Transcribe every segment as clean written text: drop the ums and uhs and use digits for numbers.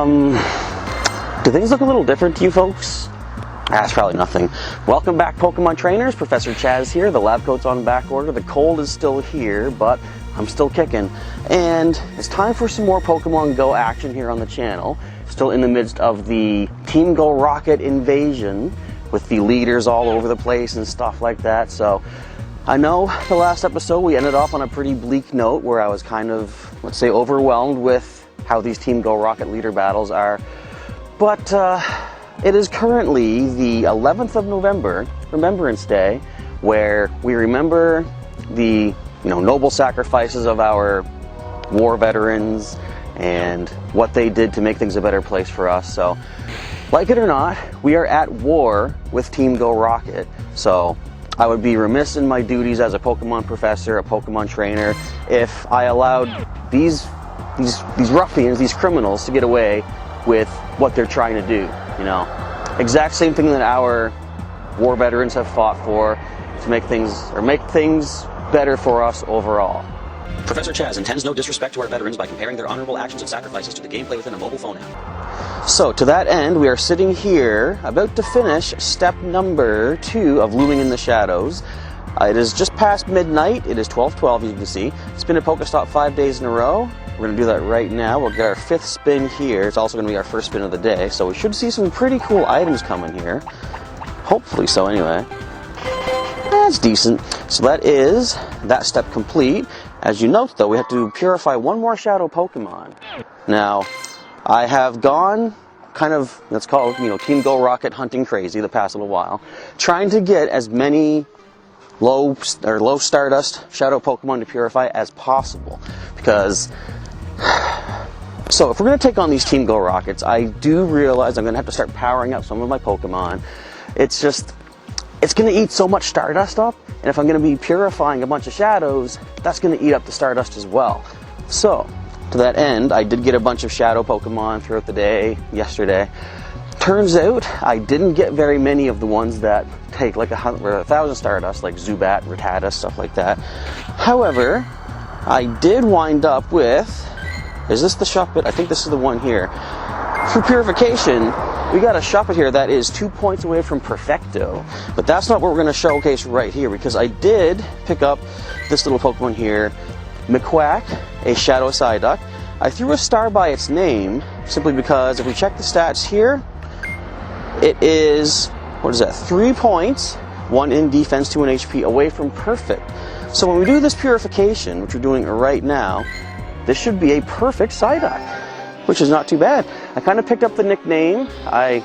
Do things look a little different to you folks? That's probably nothing. Welcome back, Pokemon Trainers. Professor Chaz here. The lab coat's on back order. The cold is still here, but I'm still kicking. And it's time for some more Pokemon GO action here on the channel. Still in the midst of the Team Go Rocket invasion with the leaders all over the place and stuff like that. So I know the last episode we ended off on a pretty bleak note where I was kind of, let's say, overwhelmed with how these Team Go Rocket leader battles are. But it is currently the 11th of November, Remembrance Day, where we remember the noble sacrifices of our war veterans and what they did to make things a better place for us. So, like it or not, we are at war with Team Go Rocket. So I would be remiss in my duties as a Pokemon professor, a Pokemon trainer, if I allowed these ruffians, these criminals, to get away with what they're trying to do. Exact same thing that our war veterans have fought for, to make things better for us overall. Professor Chaz intends no disrespect to our veterans by comparing their honorable actions and sacrifices to the gameplay within a mobile phone app. So to that end, we are sitting here about to finish step number 2 of Looming in the Shadows. It is just past midnight. It is 12:12, as you can see. It's been a Pokestop 5 days in a row. We're going to do that right now. We'll get our 5th spin here. It's also going to be our first spin of the day, so we should see some pretty cool items coming here. Hopefully so, anyway. That's decent. So that is that step complete. As you note, though, we have to purify one more Shadow Pokemon. Now, I have gone kind of, let's call it, Team Go Rocket hunting crazy the past little while, trying to get as many low Stardust Shadow Pokemon to purify as possible, because so if we're going to take on these Team Go Rockets, I do realize I'm going to have to start powering up some of my Pokemon. It's going to eat so much Stardust up, and if I'm going to be purifying a bunch of Shadows, that's going to eat up the Stardust as well. So to that end, I did get a bunch of Shadow Pokemon throughout the day yesterday. Turns out I didn't get very many of the ones that take like 1,000 Stardust, like Zubat, Rattata, stuff like that. However, I did wind up with, is this the Shuppet? I think this is the one here. For purification, we got a Shuppet here that is 2 points away from Perfecto. But that's not what we're going to showcase right here, because I did pick up this little Pokemon here, Miquack, a Shadow Psyduck. I threw a star by its name, simply because if we check the stats here, it is, 3 points, 1 in defense, 2 in HP, away from perfect. So when we do this purification, which we're doing right now, this should be a perfect Psyduck, which is not too bad. I kind of picked up the nickname. I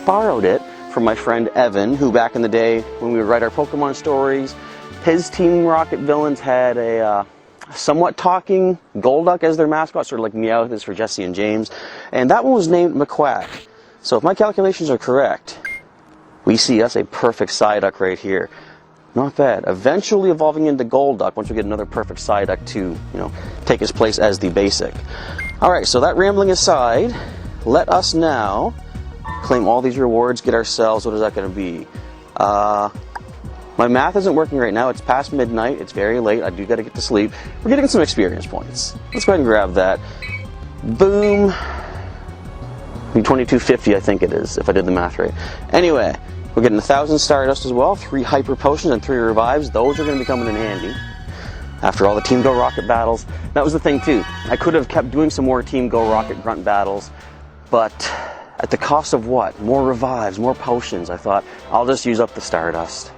borrowed it from my friend Evan, who back in the day, when we would write our Pokemon stories, his Team Rocket villains had a somewhat talking Golduck as their mascot, sort of like Meowth is for Jesse and James, and that one was named Miquack. So if my calculations are correct, we see us a perfect Psyduck right here. Not bad. Eventually evolving into Golduck once we get another perfect Psyduck to, take his place as the basic. Alright, so that rambling aside, let us now claim all these rewards, get ourselves, what is that going to be? My math isn't working right now. It's past midnight. It's very late. I do got to get to sleep. We're getting some experience points. Let's go ahead and grab that. Boom. 2250, I think it is, if I did the math right. Anyway, we're getting 1,000 Stardust as well, 3 Hyper Potions and 3 Revives. Those are going to be coming in handy after all the Team Go Rocket battles. That was the thing too. I could have kept doing some more Team Go Rocket grunt battles, but at the cost of what? More Revives, more Potions. I thought, I'll just use up the Stardust.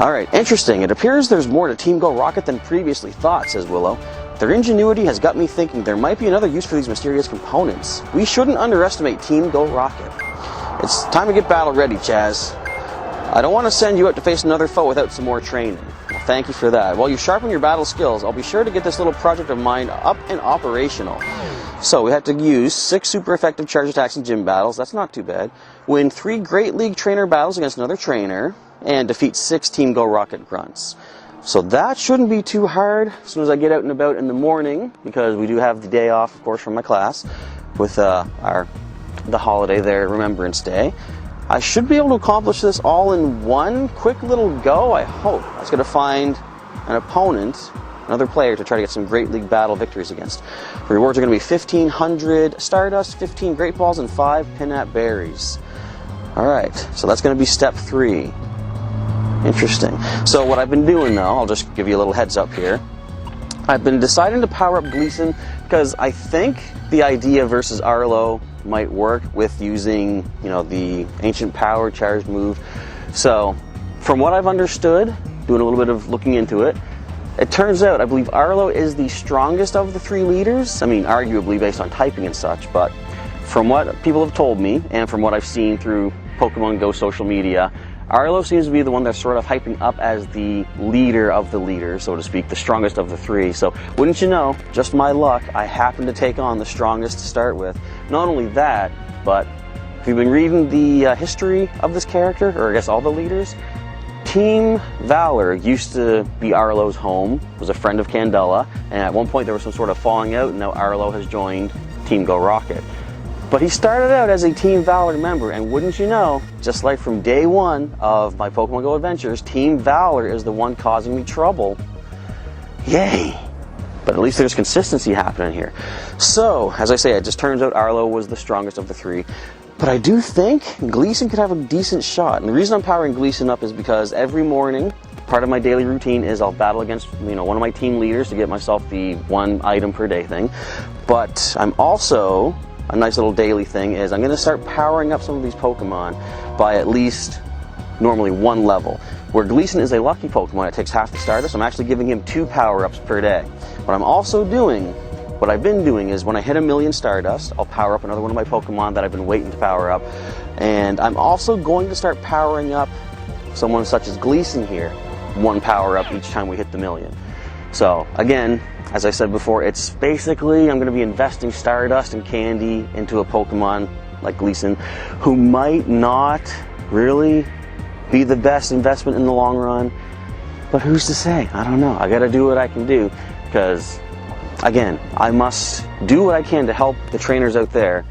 Alright, interesting. It appears there's more to Team Go Rocket than previously thought, says Willow. Their ingenuity has got me thinking there might be another use for these mysterious components. We shouldn't underestimate Team Go Rocket. It's time to get battle ready, Chaz. I don't want to send you out to face another foe without some more training. Well, thank you for that. While you sharpen your battle skills, I'll be sure to get this little project of mine up and operational. So we have to use 6 super effective charge attacks in gym battles. That's not too bad. Win 3 Great League trainer battles against another trainer, and defeat 6 Team Go Rocket grunts. So that shouldn't be too hard as soon as I get out and about in the morning, because we do have the day off, of course, from my class with the holiday there, Remembrance Day. I should be able to accomplish this all in one quick little go, I hope. I was going to find an opponent another player to try to get some Great League Battle victories against. The rewards are going to be 1,500 Stardust, 15 Great Balls, and 5 Pinap Berries. Alright, so that's going to be step 3. Interesting. So what I've been doing though, I'll just give you a little heads up here. I've been deciding to power up Gleason because I think the idea versus Arlo might work with using, you know, the Ancient Power charged move. So from what I've understood, doing a little bit of looking into it, it turns out I believe Arlo is the strongest of the 3 leaders. I mean, arguably based on typing and such, but from what people have told me and from what I've seen through Pokemon GO social media, Arlo seems to be the one that's sort of hyping up as the leader of the leaders, so to speak, the strongest of the 3. So wouldn't you know, just my luck, I happen to take on the strongest to start with. Not only that, but if you've been reading the history of this character, or I guess all the leaders, Team Valor used to be Arlo's home, was a friend of Candela, and at one point there was some sort of falling out, and now Arlo has joined Team Go Rocket. But he started out as a Team Valor member, and wouldn't you know, just like from day 1 of my Pokemon GO adventures, Team Valor is the one causing me trouble. Yay! But at least there's consistency happening here. So, as I say, it just turns out Arlo was the strongest of the 3. But I do think Gleason could have a decent shot. And the reason I'm powering Gleason up is because every morning, part of my daily routine is I'll battle against, you know, one of my team leaders to get myself the 1 item per day thing. But I'm also, a nice little daily thing is I'm going to start powering up some of these Pokemon by at least normally 1 level. Where Gleason is a lucky Pokemon, it takes half the Stardust, I'm actually giving him 2 power-ups per day. What I'm also doing, what I've been doing is when I hit 1,000,000 Stardust, I'll power up another one of my Pokemon that I've been waiting to power up. And I'm also going to start powering up someone such as Gleason here, 1 power-up each time we hit the 1,000,000. So, again, as I said before, it's basically I'm going to be investing Stardust and candy into a Pokemon like Gleason, who might not really be the best investment in the long run, but who's to say? I don't know. I got to do what I can do, because, again, I must do what I can to help the trainers out there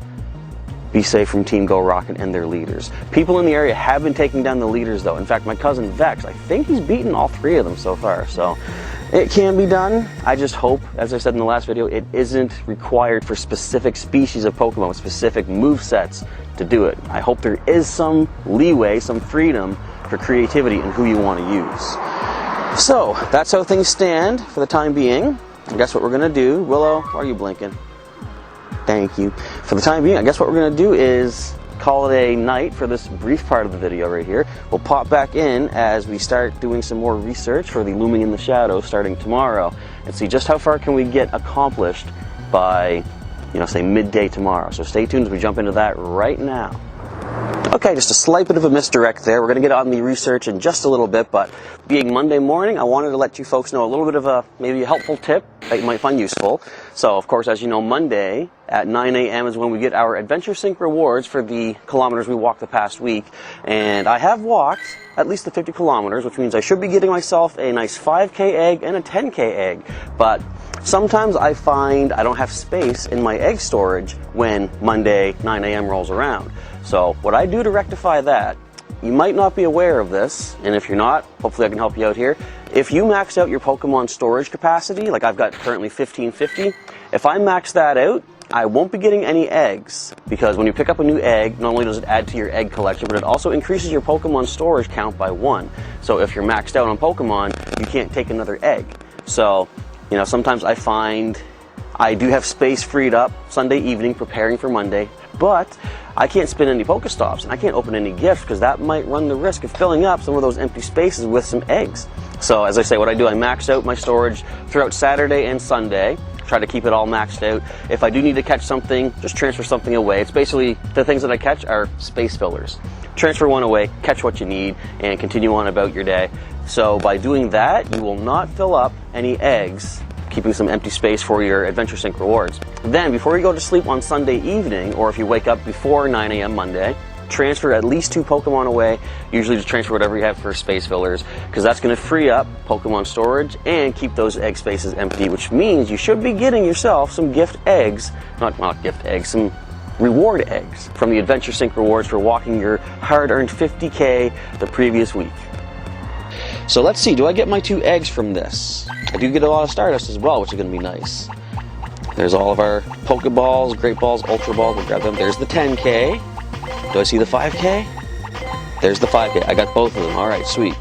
be safe from Team Go Rocket and their leaders. People in the area have been taking down the leaders, though. In fact, my cousin Vex, I think he's beaten all 3 of them so far, so it can be done. I just hope, as I said in the last video, it isn't required for specific species of Pokemon with specific movesets to do it. I hope there is some leeway, some freedom for creativity in who you want to use. So, that's how things stand for the time being. I guess what we're going to do, Willow, why are you blinking? Thank you. For the time being, I guess what we're going to do is call it a night for this brief part of the video right here. We'll pop back in as we start doing some more research for the Looming in the Shadows starting tomorrow and see just how far can we get accomplished by, you know, say midday tomorrow. So stay tuned as we jump into that right now. Okay, just a slight bit of a misdirect there. We're going to get on the research in just a little bit, but being Monday morning, I wanted to let you folks know a little bit of a, maybe a helpful tip that you might find useful. So, of course, as you know, Monday at 9 a.m. is when we get our Adventure Sync rewards for the kilometers we walked the past week. And I have walked at least the 50 kilometers, which means I should be getting myself a nice 5K egg and a 10K egg. But sometimes I find I don't have space in my egg storage when Monday 9 a.m. rolls around. So what I do to rectify that, you might not be aware of this, and if you're not, hopefully I can help you out here. If you max out your Pokemon storage capacity, like I've got currently 1550, if I max that out, I won't be getting any eggs, because when you pick up a new egg, not only does it add to your egg collection, but it also increases your Pokemon storage count by 1. So if you're maxed out on Pokemon, you can't take another egg. So, you know, sometimes I find I do have space freed up Sunday evening preparing for Monday, but I can't spin any Pokestops and I can't open any gifts because that might run the risk of filling up some of those empty spaces with some eggs. So as I say, what I do, I max out my storage throughout Saturday and Sunday, try to keep it all maxed out. If I do need to catch something, just transfer something away. It's basically, the things that I catch are space fillers. Transfer one away, catch what you need, and continue on about your day. So by doing that, you will not fill up any eggs, keeping some empty space for your Adventure Sync rewards. Then, before you go to sleep on Sunday evening, or if you wake up before 9 a.m. Monday, transfer at least 2 Pokemon away. Usually just transfer whatever you have for space fillers, because that's going to free up Pokemon storage and keep those egg spaces empty, which means you should be getting yourself some gift eggs, not gift eggs, some reward eggs from the Adventure Sync rewards for walking your hard-earned 50K the previous week. So let's see, do I get my 2 eggs from this? I do get a lot of Stardust as well, which is going to be nice. There's all of our Pokeballs, Great Balls, Ultra Balls. We'll grab them. There's the 10K. Do I see the 5K? There's the 5K. I got both of them. All right, sweet.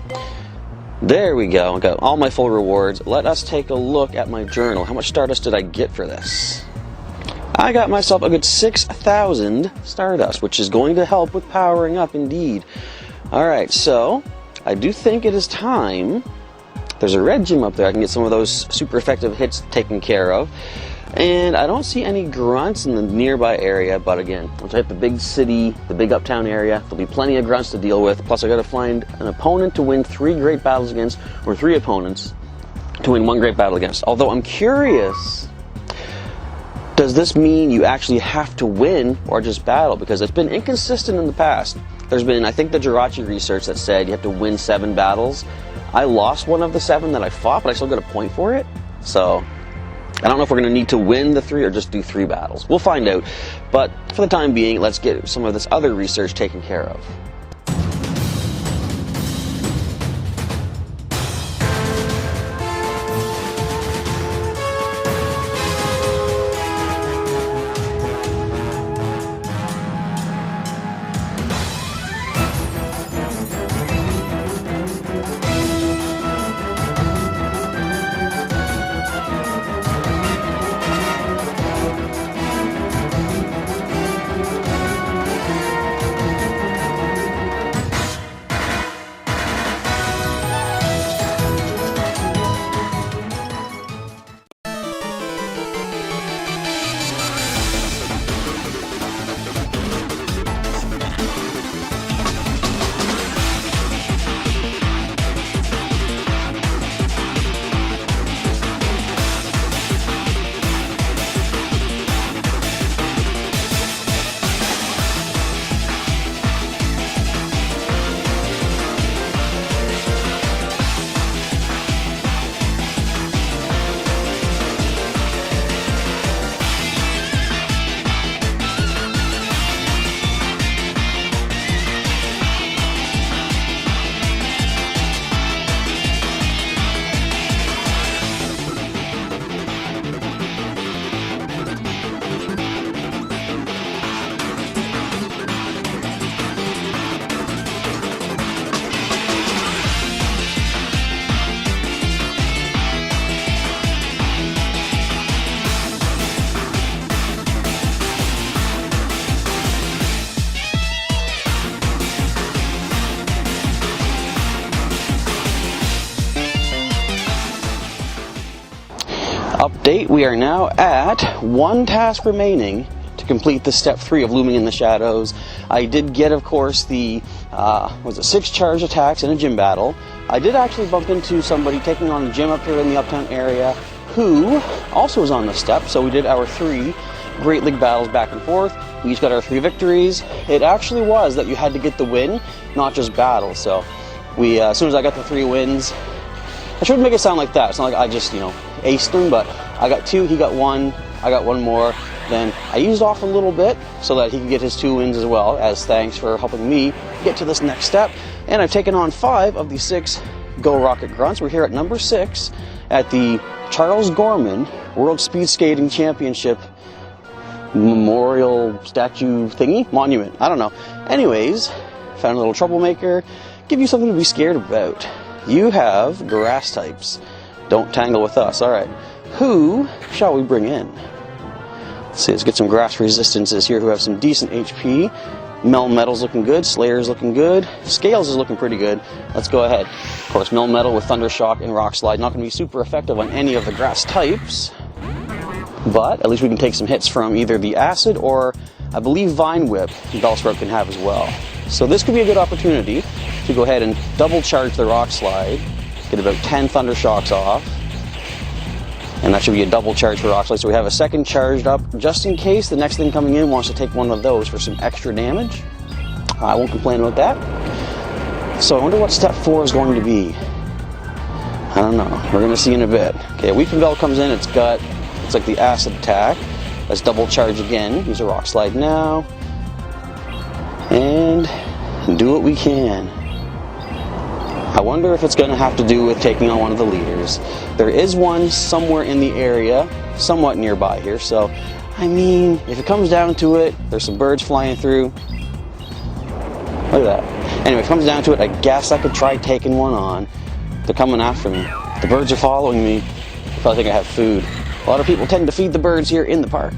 There we go. I got all my full rewards. Let us take a look at my journal. How much Stardust did I get for this? I got myself a good 6,000 Stardust, which is going to help with powering up indeed. All right, so I do think it is time. There's a red gym up there. I can get some of those super effective hits taken care of. And I don't see any grunts in the nearby area, but again, once I hit the big city, the big uptown area, there'll be plenty of grunts to deal with. Plus I gotta find an opponent to win 3 great battles against, or 3 opponents to win 1 great battle against. Although I'm curious, does this mean you actually have to win or just battle? Because it's been inconsistent in the past. There's been, I think, the Jirachi research that said you have to win 7 battles. I lost one of the 7 that I fought, but I still got a point for it. So I don't know if we're going to need to win the 3 or just do 3 battles. We'll find out. But for the time being, let's get some of this other research taken care of. Update, we are now at 1 task remaining to complete the step 3 of Looming in the Shadows. I did get, of course, the 6 charge attacks in a gym battle. I did actually bump into somebody taking on a gym up here in the uptown area who also was on the step, so we did our 3 Great League battles back and forth. We each got our 3 victories. It actually was that you had to get the win, not just battle. So we, as soon as I got the 3 wins, I shouldn't make it sound like that. It's not like I just, aced them, but I got 2, he got 1, I got 1 more. Then I used off a little bit so that he could get his 2 wins as well, as thanks for helping me get to this next step. And I've taken on 5 of the 6 Go Rocket Grunts. We're here at number 6 at the Charles Gorman World Speed Skating Championship Memorial Statue thingy? Monument. I don't know. Anyways, found a little troublemaker. Give you something to be scared about. You have grass types. Don't tangle with us. Alright. Who shall we bring in? Let's see, let's get some grass resistances here who have some decent HP. Melmetal's looking good. Slayer's looking good. Scales is looking pretty good. Let's go ahead. Of course, Melmetal with Thundershock and Rock Slide not going to be super effective on any of the grass types. But at least we can take some hits from either the Acid or, I believe, Vine Whip Bellsprout can have as well. So this could be a good opportunity to go ahead and double charge the Rock Slide. Get about 10 Thundershocks off. And that should be a double charge for Rock Slide. So we have a second charged up just in case the next thing coming in wants to take one of those for some extra damage. I won't complain about that. So I wonder what step 4 is going to be. I don't know. We're going to see in a bit. Okay, Weeping Bell comes in. It's like the Acid attack. Let's double charge again. Use a Rock Slide now. And do what we can. I wonder if it's going to have to do with taking on one of the leaders. There is one somewhere in the area, somewhat nearby here, so, I mean, if it comes down to it, there's some birds flying through. Look at that. Anyway, if it comes down to it, I guess I could try taking one on. They're coming after me. The birds are following me. They probably think I have food. A lot of people tend to feed the birds here in the park.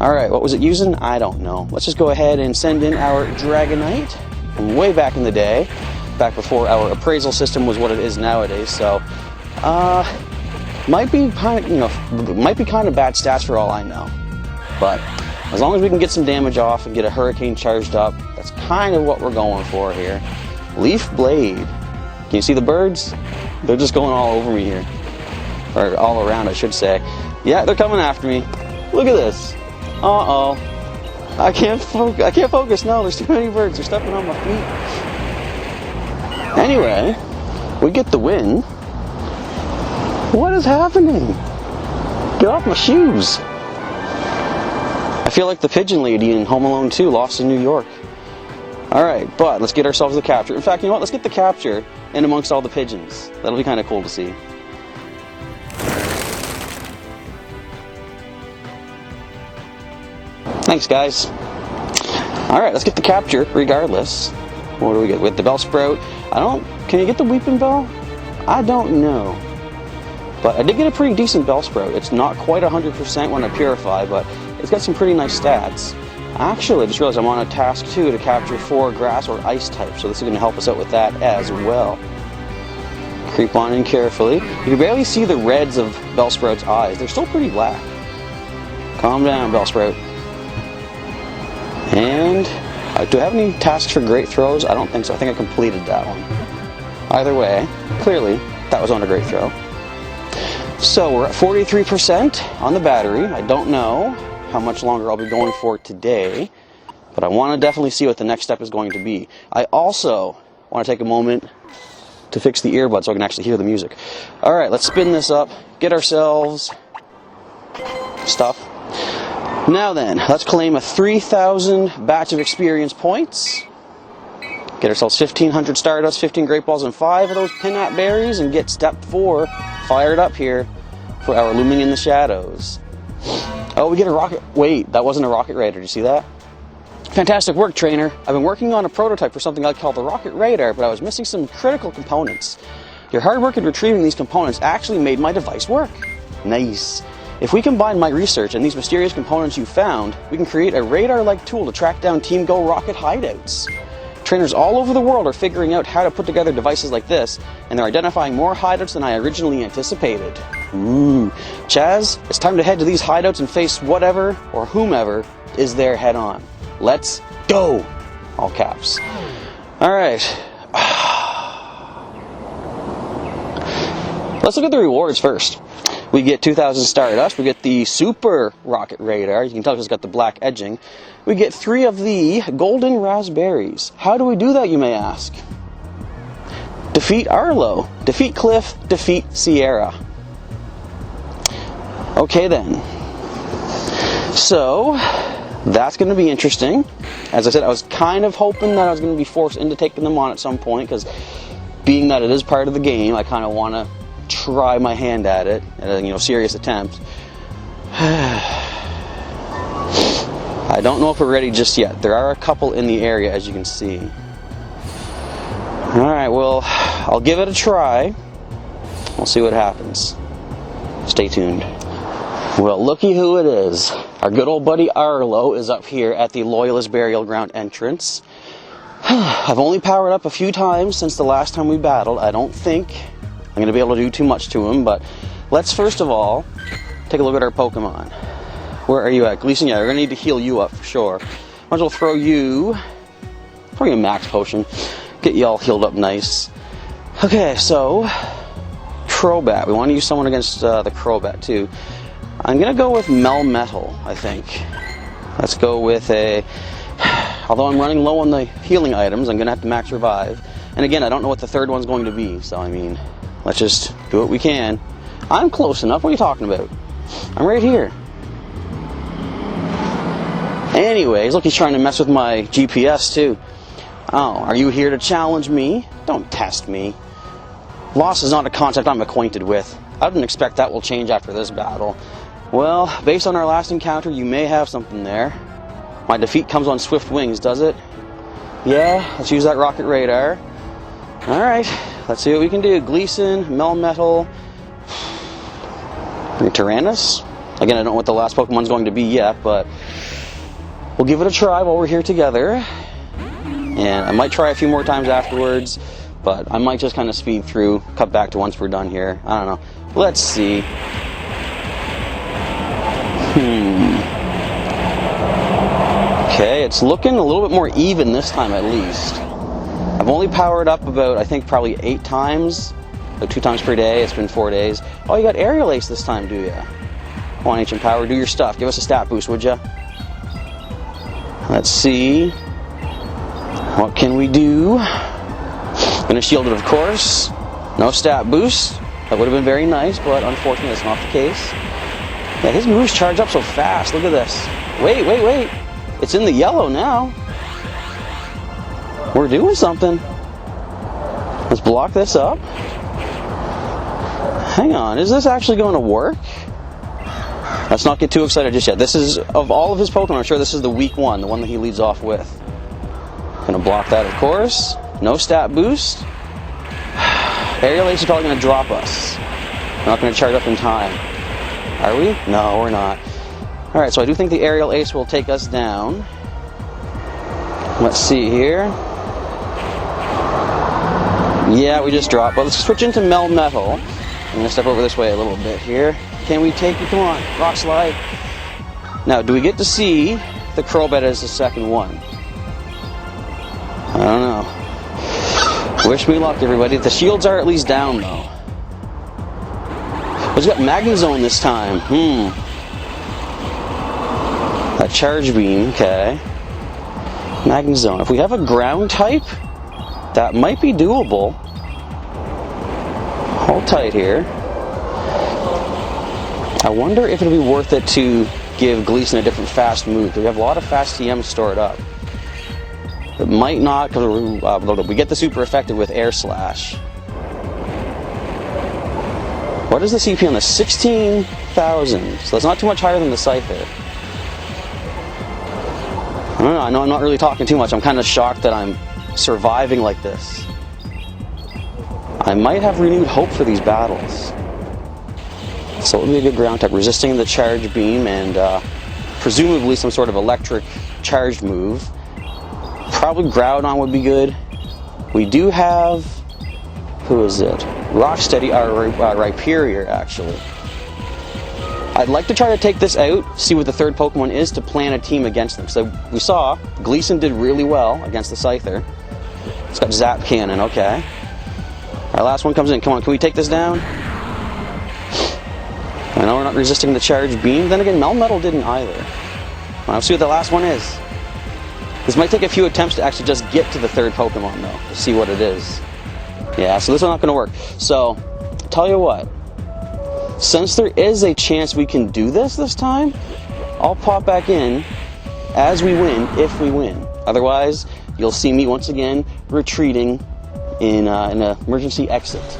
Alright, what was it using? I don't know. Let's just go ahead and send in our Dragonite from way back in the day. Back before our appraisal system was what it is nowadays, so might be kind of bad stats for all I know. But as long as we can get some damage off and get a Hurricane charged up, that's kind of what we're going for here. Leaf Blade. Can you see the birds? They're just going all over me here. Or all around, I should say. Yeah, they're coming after me. Look at this. Uh-oh. I can't focus. No, there's too many birds. They're stepping on my feet. Anyway, we get the win. What is happening? Get off my shoes. I feel like the pigeon lady in Home Alone 2, Lost in New York. Alright, but let's get ourselves the capture. In fact, you know what? Let's get the capture in amongst all the pigeons. That'll be kind of cool to see. Thanks, guys. Alright, let's get the capture regardless. What do we get? With the Bellsprout. Can you get the Weeping Bell? I don't know. But I did get a pretty decent Bellsprout. It's not quite 100% when I purify, but it's got some pretty nice stats. Actually, I just realized I'm on a task 2 to capture 4 grass or ice types, so this is going to help us out with that as well. Creep on in carefully. You can barely see the reds of Bellsprout's eyes. They're still pretty black. Calm down, Bellsprout. And do I have any tasks for Great Throws? I don't think so. I think I completed that one. Either way, clearly, that was on a Great Throw. So we're at 43% on the battery. I don't know how much longer I'll be going for today, but I want to definitely see what the next step is going to be. I also want to take a moment to fix the earbuds so I can actually hear the music. Alright, let's spin this up, get ourselves stuff. Now then, let's claim a 3,000 batch of experience points. Get ourselves 1,500 Stardust, 15 Great Balls, and 5 of those Pinap Berries, and get step 4 fired up here for our Looming in the Shadows. Oh, we get a rocket. Wait, that wasn't a Rocket Raider. Did you see that? Fantastic work, trainer. I've been working on a prototype for something I call the Rocket Radar, but I was missing some critical components. Your hard work in retrieving these components actually made my device work. Nice. If we combine my research and these mysterious components you found, we can create a radar-like tool to track down Team Go rocket hideouts. Trainers all over the world are figuring out how to put together devices like this, and they're identifying more hideouts than I originally anticipated. Ooh. Chaz, it's time to head to these hideouts and face whatever or whomever is there head on. Let's go! All caps. Alright. Let's look at the rewards first. We get 2,000 Stardust, we get the Super Rocket Radar, you can tell it's got the black edging. We get 3 of the Golden Raspberries. How do we do that, you may ask? Defeat Arlo, defeat Cliff, defeat Sierra. Okay then. So, that's going to be interesting. As I said, I was kind of hoping that I was going to be forced into taking them on at some point, because being that it is part of the game, I kind of want to try my hand at it, serious attempt. I don't know if we're ready just yet. There are a couple in the area, as you can see. Alright, well, I'll give it a try. We'll see what happens. Stay tuned. Well, looky who it is. Our good old buddy Arlo is up here at the Loyalist Burial Ground entrance. I've only powered up a few times since the last time we battled. I don't think I'm going to be able to do too much to him, but let's first of all take a look at our Pokemon. Where are you at? Gleason, yeah, we're going to need to heal you up for sure. Might as well throw you probably a max potion. Get you all healed up nice. Okay, so Crobat. We want to use someone against the Crobat too. I'm going to go with Melmetal, I think. Let's go with a... Although I'm running low on the healing items, I'm going to have to max revive. And again, I don't know what the third one's going to be, so I mean, let's just do what we can. I'm close enough. What are you talking about? I'm right here. Anyways, look, he's trying to mess with my GPS too. Oh, are you here to challenge me? Don't test me. Loss is not a concept I'm acquainted with. I didn't expect that will change after this battle. Well, based on our last encounter, you may have something there. My defeat comes on swift wings, does it? Yeah, let's use that rocket radar. Alright, let's see what we can do. Gleason, Melmetal, Tyrannus. Again, I don't know what the last Pokemon's going to be yet, but we'll give it a try while we're here together. And I might try a few more times afterwards, but I might just kind of speed through, cut back to once we're done here. I don't know. Let's see. Okay, it's looking a little bit more even this time at least. I've only powered up about, I think, probably 8 times. About 2 times per day. It's been 4 days. Oh, you got Aerial Ace this time, do ya? Come on, Ancient Power, do your stuff. Give us a stat boost, would ya? Let's see. What can we do? Gonna shield it, of course. No stat boost. That would have been very nice, but unfortunately that's not the case. Yeah, his moves charge up so fast. Look at this. Wait, wait, wait. It's in the yellow now. We're doing something. Let's block this up. Hang on, is this actually going to work? Let's not get too excited just yet. This is, of all of his Pokemon, I'm sure this is the weak one, the one that he leads off with. Gonna block that, of course. No stat boost. Aerial Ace is probably gonna drop us. We're not gonna charge up in time. Are we? No, we're not. Alright, so I do think the Aerial Ace will take us down. Let's see here. Yeah, we just dropped. But let's switch into Melmetal. I'm gonna step over this way a little bit here. Can we take it? Come on, Rock Slide. Now, do we get to see the Crobat as the second one? I don't know. Wish me luck, everybody. The shields are at least down, though. But he's got Magnezone this time. That Charge Beam, okay. Magnezone. If we have a ground type, that might be doable. Hold tight here. I wonder if it'll be worth it to give Gleason a different fast move. We have a lot of fast TMs stored up. It might not, because we get the super effective with Air Slash. What is the CP on this? 16,000. So that's not too much higher than the Scyther. I don't know, I know I'm not really talking too much. I'm kind of shocked that I'm surviving like this. I might have renewed hope for these battles. So it would be a good ground type, resisting the Charge Beam and presumably some sort of electric charged move. Probably Groudon would be good. We do have, who is it? Rocksteady, Rhyperior, actually. I'd like to try to take this out, see what the third Pokemon is, to plan a team against them. So we saw Gleason did really well against the Scyther. It's got Zap Cannon, okay. Our last one comes in. Come on, can we take this down? I know we're not resisting the Charge Beam. Then again, Melmetal didn't either. Let's see what the last one is. This might take a few attempts to actually just get to the third Pokemon, though, to see what it is. Yeah, so this is not going to work. So, tell you what. Since there is a chance we can do this time, I'll pop back in as we win, if we win. Otherwise, you'll see me once again retreating in an emergency exit.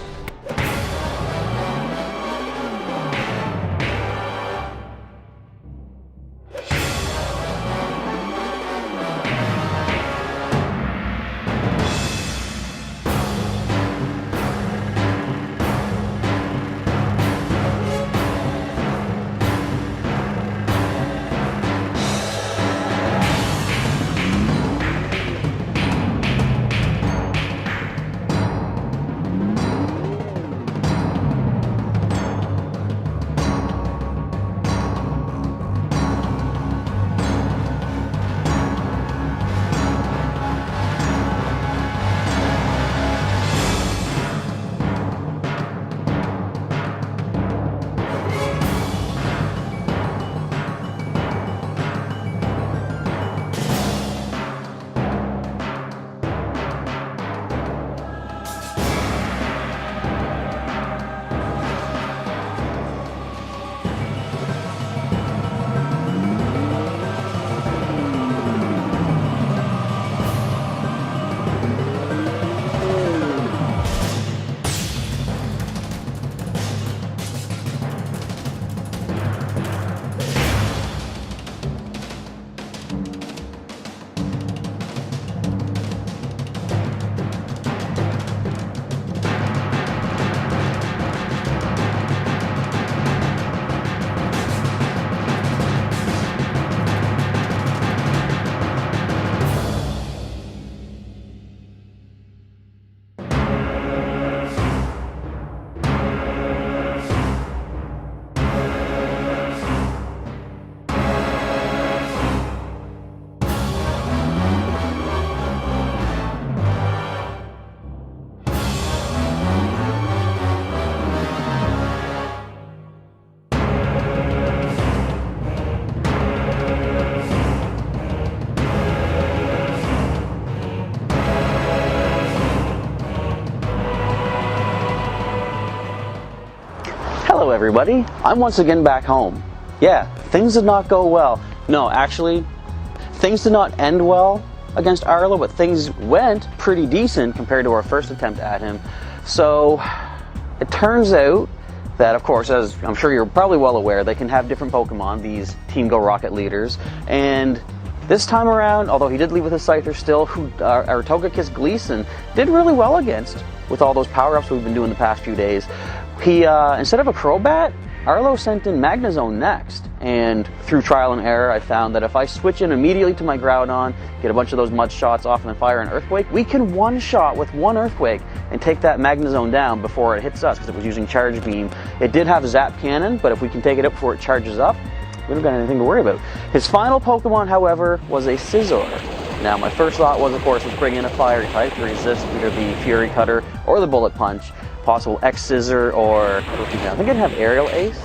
everybody, I'm once again back home. Yeah, things did not go well. No, actually, things did not end well against Arlo, but things went pretty decent compared to our first attempt at him. So it turns out that, of course, as I'm sure you're probably well aware, they can have different Pokemon, these Team Go Rocket leaders, and this time around, although he did leave with his Scyther still, our Togekiss Gleason did really well against, with all those power-ups we've been doing the past few days. He, instead of a Crobat, Arlo sent in Magnezone next, and through trial and error I found that if I switch in immediately to my Groudon, get a bunch of those mud shots off and then fire an Earthquake, we can one-shot with one Earthquake and take that Magnezone down before it hits us, because it was using Charge Beam. It did have Zap Cannon, but if we can take it up before it charges up, we don't got anything to worry about. His final Pokemon, however, was a Scizor. Now, my first thought was, of course, let's bring in a Fire type to resist either the Fury Cutter or the Bullet Punch. Possible X-Scissor, or I think it'd have Aerial Ace.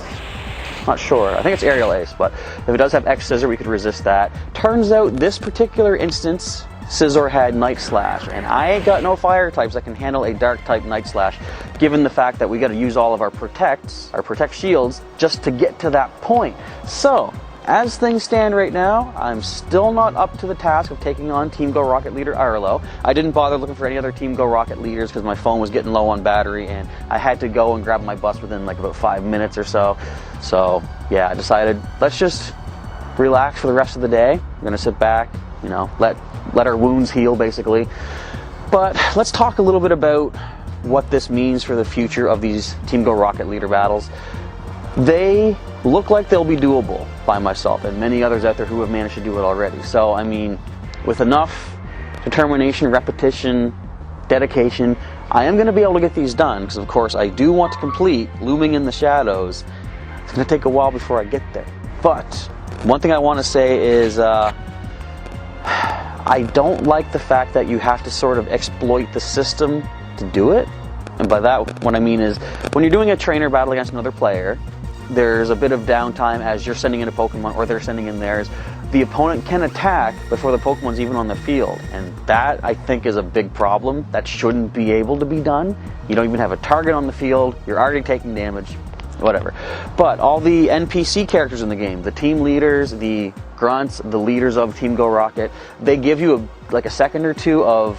Not sure. I think it's Aerial Ace, but if it does have X-Scissor, we could resist that. Turns out this particular instance, Scizor had Night Slash, and I ain't got no fire types that can handle a dark type Night Slash, given the fact that we got to use all of our Protect shields just to get to that point. So, as things stand right now, I'm still not up to the task of taking on Team Go Rocket leader Arlo. I didn't bother looking for any other Team Go Rocket leaders because my phone was getting low on battery and I had to go and grab my bus within like about 5 minutes or so. So yeah, I decided let's just relax for the rest of the day. I'm gonna sit back, you know, let our wounds heal basically. But let's talk a little bit about what this means for the future of these Team Go Rocket leader battles. They look like they'll be doable by myself and many others out there who have managed to do it already. So, I mean, with enough determination, repetition, dedication, I am going to be able to get these done, because of course I do want to complete Looming in the Shadows. It's going to take a while before I get there. But one thing I want to say is I don't like the fact that you have to sort of exploit the system to do it. And by that, what I mean is, when you're doing a trainer battle against another player, there's a bit of downtime as you're sending in a Pokemon or they're sending in theirs. The opponent can attack before the Pokemon's even on the field, and that I think is a big problem. That shouldn't be able to be done. You don't even have a target on the field, you're already taking damage, whatever. But all the NPC characters in the game, the team leaders, the grunts, the leaders of Team Go Rocket, they give you like a second or two of,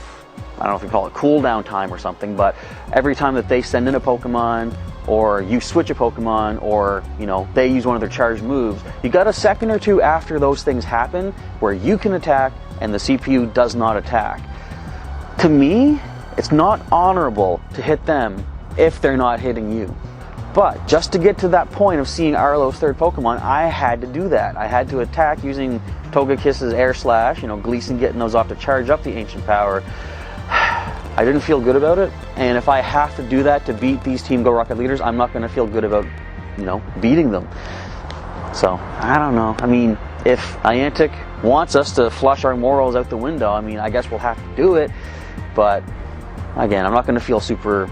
I don't know if you call it cooldown time or something, but every time that they send in a Pokemon, or you switch a Pokemon, or you know they use one of their charged moves, you got a second or two after those things happen where you can attack and the CPU does not attack. To me, it's not honorable to hit them if they're not hitting you. But just to get to that point of seeing Arlo's third Pokemon, I had to do that. I had to attack using Togekiss's Air Slash, you know, Gleason getting those off to charge up the Ancient Power. I didn't feel good about it, and if I have to do that to beat these Team Go Rocket leaders, I'm not going to feel good about, you know, beating them. So, I don't know. I mean, if Niantic wants us to flush our morals out the window, I mean, I guess we'll have to do it, but again, I'm not going to feel super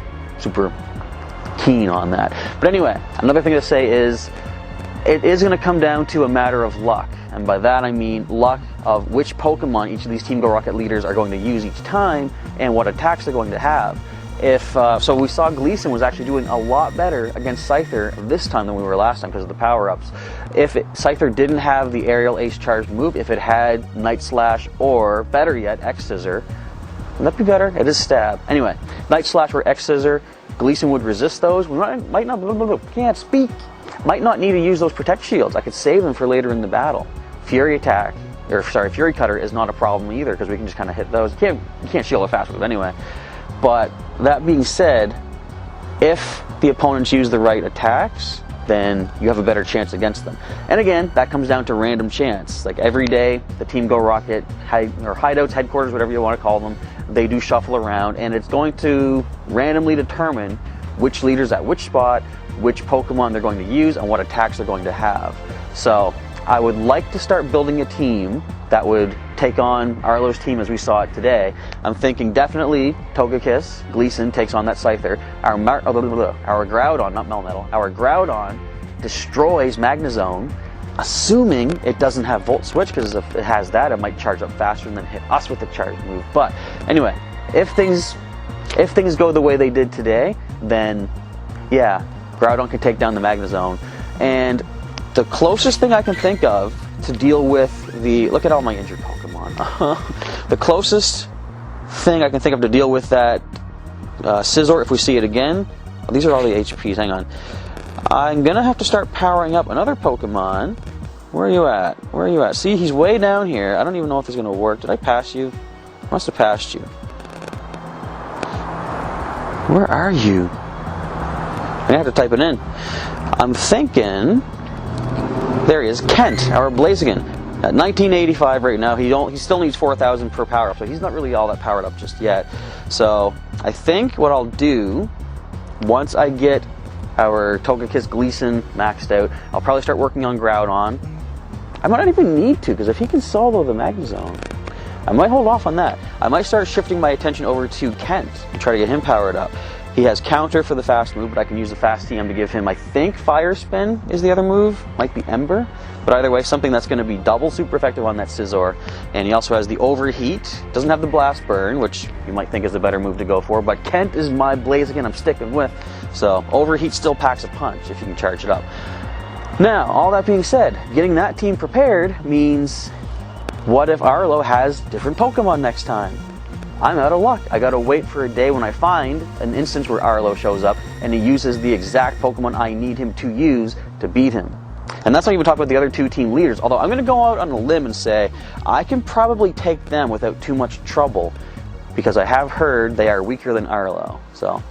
keen on that. But anyway, another thing to say is, it is going to come down to a matter of luck. And by that I mean luck of which Pokemon each of these Team Go Rocket leaders are going to use each time and what attacks they're going to have. So we saw Gleason was actually doing a lot better against Scyther this time than we were last time because of the power-ups. If Scyther didn't have the Aerial Ace charged move, if it had Night Slash or, better yet, X-Scissor, would that be better? It is Stab. Anyway, Night Slash or X-Scissor, Gleason would resist those. We might not, can't speak. Might not need to use those Protect Shields. I could save them for later in the battle. Fury Cutter is not a problem either, because we can just kind of hit those. You can't shield a fast move anyway. But that being said, if the opponents use the right attacks, then you have a better chance against them. And again, that comes down to random chance. Like every day, the Team Go Rocket hideouts, headquarters, whatever you want to call them, they do shuffle around, and it's going to randomly determine which leaders at which spot, which Pokemon they're going to use, and what attacks they're going to have. So I would like to start building a team that would take on Arlo's team as we saw it today. I'm thinking definitely Togekiss, Gleason takes on that Scyther. Our Groudon, not Melmetal, our Groudon destroys Magnezone, assuming it doesn't have Volt Switch, because if it has that, it might charge up faster and then hit us with the charge move. But anyway, if things go the way they did today, then yeah, Groudon can take down the Magnezone. And the closest thing I can think of to deal with the... Look at all my injured Pokemon. The closest thing I can think of to deal with that Scizor, if we see it again... Oh, these are all the HPs, hang on. I'm going to have to start powering up another Pokemon. Where are you at? Where are you at? See, he's way down here. I don't even know if this is going to work. Did I pass you? I must have passed you. Where are you? I have to type it in. I'm thinking... There he is. Kent, our Blaziken. At 1985 right now. He still needs 4,000 per power up, so he's not really all that powered up just yet. So, I think what I'll do, once I get our Togekiss Gleason maxed out, I'll probably start working on Groudon. I might not even need to, because if he can solo the Magnezone, I might hold off on that. I might start shifting my attention over to Kent and try to get him powered up. He has counter for the fast move, but I can use the fast TM to give him, I think, Fire Spin is the other move. Might be Ember. But either way, something that's going to be double super effective on that Scizor. And he also has the Overheat. Doesn't have the Blast Burn, which you might think is a better move to go for. But Kent is my Blaziken I'm sticking with. So Overheat still packs a punch if you can charge it up. Now, all that being said, getting that team prepared means, what if Arlo has different Pokemon next time? I'm out of luck. I gotta wait for a day when I find an instance where Arlo shows up and he uses the exact Pokemon I need him to use to beat him. And that's not even talking about the other two team leaders, although I'm gonna go out on a limb and say I can probably take them without too much trouble, because I have heard they are weaker than Arlo. So,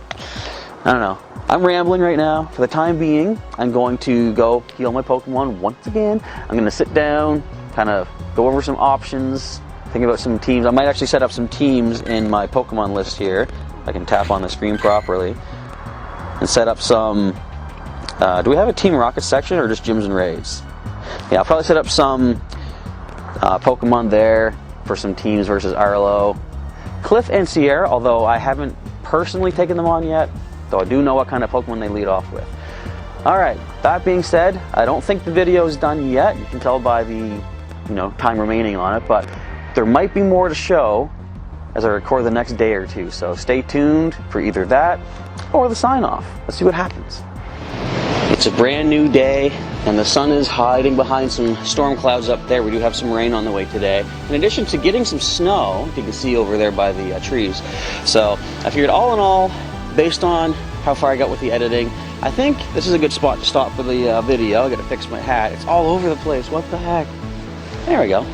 I don't know. I'm rambling right now. For the time being, I'm going to go heal my Pokemon once again. I'm gonna sit down, kind of go over some options, think about some teams. I might actually set up some teams in my Pokemon list here. I can tap on the screen properly and set up some... do we have a Team Rocket section or just gyms and raids? Yeah, I'll probably set up some Pokemon there for some teams versus Arlo. Cliff and Sierra, although I haven't personally taken them on yet, though I do know what kind of Pokemon they lead off with. Alright, that being said, I don't think the video is done yet. You can tell by the time remaining on it, but there might be more to show as I record the next day or two, so stay tuned for either that or the sign-off. Let's see what happens. It's a brand new day, and the sun is hiding behind some storm clouds up there. We do have some rain on the way today, in addition to getting some snow, you can see over there by the trees. So I figured all in all, based on how far I got with the editing, I think this is a good spot to stop for the video. I gotta fix my hat. It's all over the place. What the heck? There we go.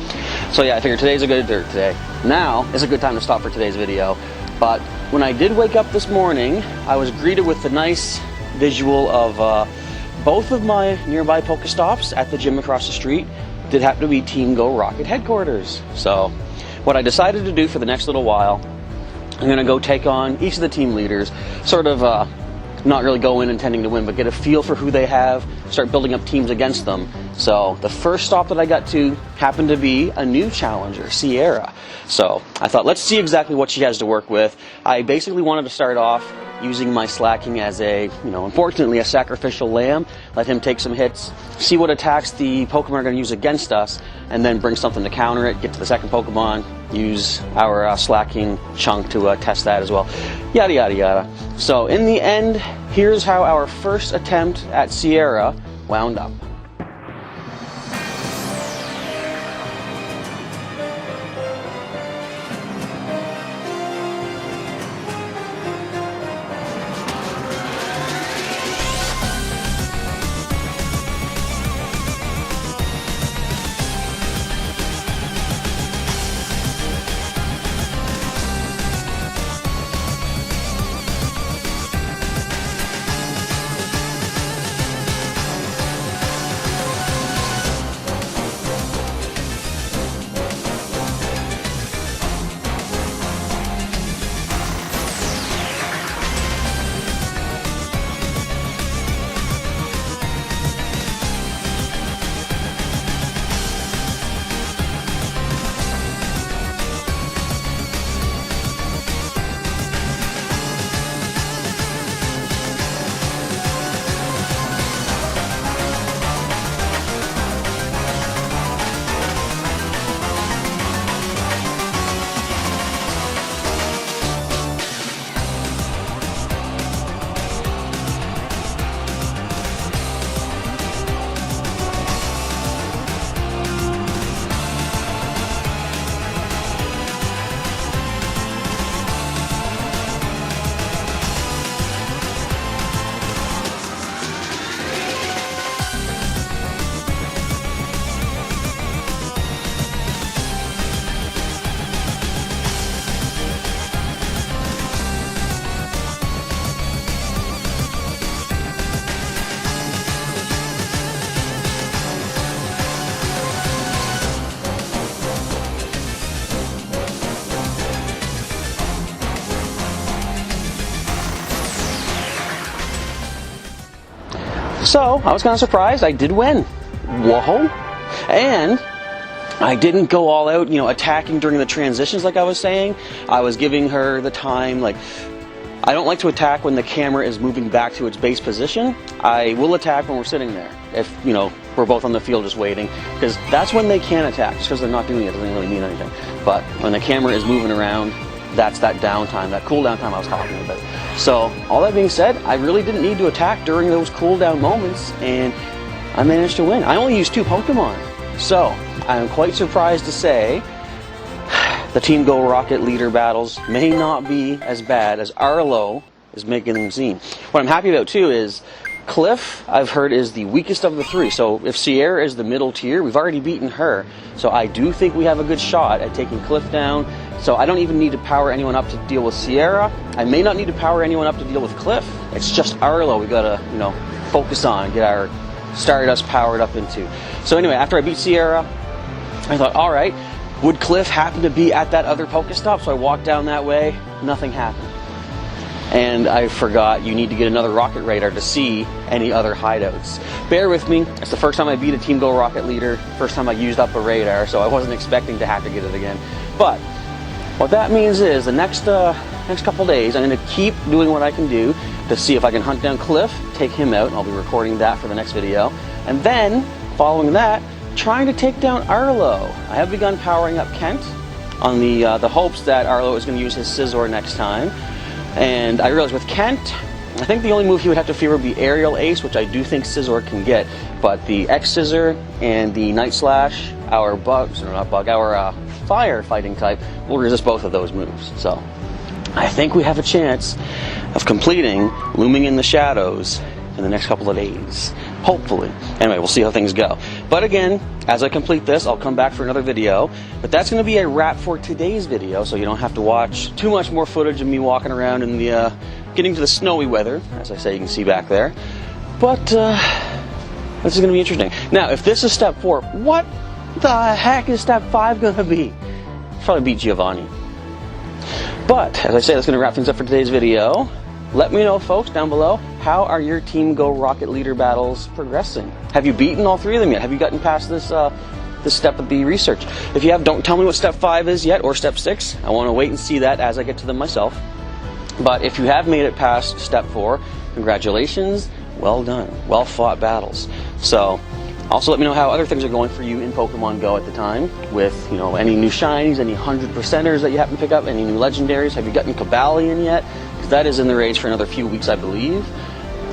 So yeah, I figured today's a good day. Now is a good time to stop for today's video. But when I did wake up this morning, I was greeted with the nice visual of both of my nearby Pokestops at the gym across the street did happen to be Team Go Rocket headquarters. So what I decided to do for the next little while, I'm going to go take on each of the team leaders, sort of not really go in intending to win, but get a feel for who they have, start building up teams against them. So the first stop that I got to happened to be a new challenger, Sierra. So I thought, let's see exactly what she has to work with. I basically wanted to start off using my Slacking as a, unfortunately a sacrificial lamb, let him take some hits, see what attacks the Pokemon are going to use against us, and then bring something to counter it, get to the second Pokemon, use our Slacking chunk to test that as well, yada yada yada. So in the end, here's how our first attempt at Sierra wound up. So I was kind of surprised. I did win. Whoa. And I didn't go all out, you know, attacking during the transitions like I was saying. I was giving her the time, like, I don't like to attack when the camera is moving back to its base position. I will attack when we're sitting there, if, you know, we're both on the field just waiting, because that's when they can attack. Just because they're not doing it doesn't really mean anything. But when the camera is moving around, that's that downtime, that cool down time I was talking about. So all that being said, I really didn't need to attack during those cool down moments, and I managed to win. I only used 2 Pokemon. So I'm quite surprised to say the Team Go Rocket leader battles may not be as bad as Arlo is making them seem. What I'm happy about too is Cliff, I've heard, is the weakest of the 3. So if Sierra is the middle tier, we've already beaten her. So I do think we have a good shot at taking Cliff down. So I don't even need to power anyone up to deal with Sierra. I may not need to power anyone up to deal with Cliff. It's just Arlo we gotta, you know, focus on, get our Stardust powered up into. So anyway, after I beat Sierra, I thought, all right, would Cliff happen to be at that other Pokestop? So I walked down that way, nothing happened. And I forgot you need to get another rocket radar to see any other hideouts. Bear with me, it's the first time I beat a Team Go Rocket leader, first time I used up a radar, so I wasn't expecting to have to get it again. But what that means is the next couple days I'm going to keep doing what I can do to see if I can hunt down Cliff, take him out, and I'll be recording that for the next video. And then, following that, trying to take down Arlo. I have begun powering up Kent on the hopes that Arlo is going to use his Scizor next time. And I realized with Kent, I think the only move he would have to fear would be Aerial Ace, which I do think Scizor can get. But the X-Scissor and the Night Slash, our fire fighting type, will resist both of those moves. So I think we have a chance of completing Looming in the Shadows in the next couple of days. Hopefully. Anyway, we'll see how things go. But again, as I complete this, I'll come back for another video. But that's going to be a wrap for today's video, so you don't have to watch too much more footage of me walking around in the, getting to the snowy weather. As I say, you can see back there. But, this is going to be interesting. Now, if this is step 4, what the heck is step 5 going to be? Probably beat Giovanni. But, as I say, that's going to wrap things up for today's video. Let me know, folks, down below, how are your Team Go Rocket leader battles progressing? Have you beaten all 3 of them yet? Have you gotten past this step of the research? If you have, don't tell me what step 5 is yet, or step 6. I want to wait and see that as I get to them myself. But if you have made it past step 4, congratulations, well done, well fought battles. So, also let me know how other things are going for you in Pokemon Go at the time, with, you know, any new shinies, any 100%ers that you happen to pick up, any new legendaries. Have you gotten Cobalion yet? Because that is in the raids for another few weeks, I believe.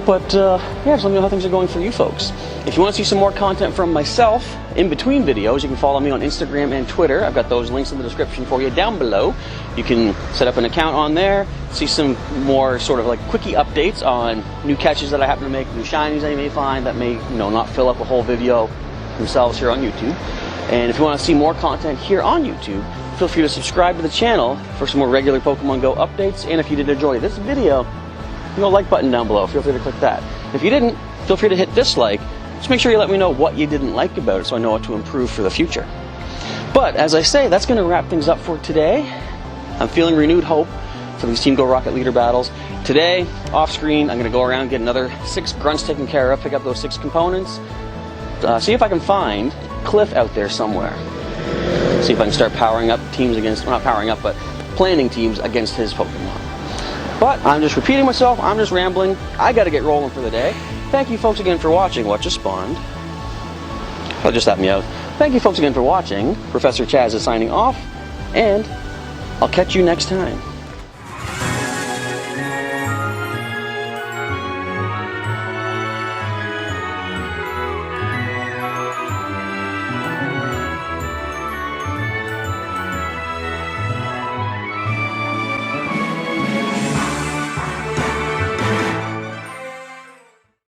But yeah, just let me know how things are going for you folks. If you want to see some more content from myself in between videos, you can follow me on Instagram and Twitter. I've got those links in the description for you down below. You can set up an account on there, see some more sort of like quickie updates on new catches that I happen to make, new shinies I may find that may, you know, not fill up a whole video themselves here on YouTube. And if you want to see more content here on YouTube, feel free to subscribe to the channel for some more regular Pokemon Go updates. And if you did enjoy this video, you know, like button down below, feel free to click that. If you didn't, feel free to hit dislike. Just make sure you let me know what you didn't like about it so I know what to improve for the future. But as I say, that's going to wrap things up for today. I'm feeling renewed hope for these Team Go Rocket leader battles. Today, off screen, I'm going to go around, get another 6 grunts taken care of, pick up those 6 components, see if I can find Cliff out there somewhere. See if I can start powering up teams against, well, not powering up, but planning teams against his Pokemon. But I'm just repeating myself, I'm just rambling. I got to get rolling for the day. Thank you folks again for watching What Just Spawned. Oh, just let me out. Thank you folks again for watching. Professor Chaz is signing off, and I'll catch you next time.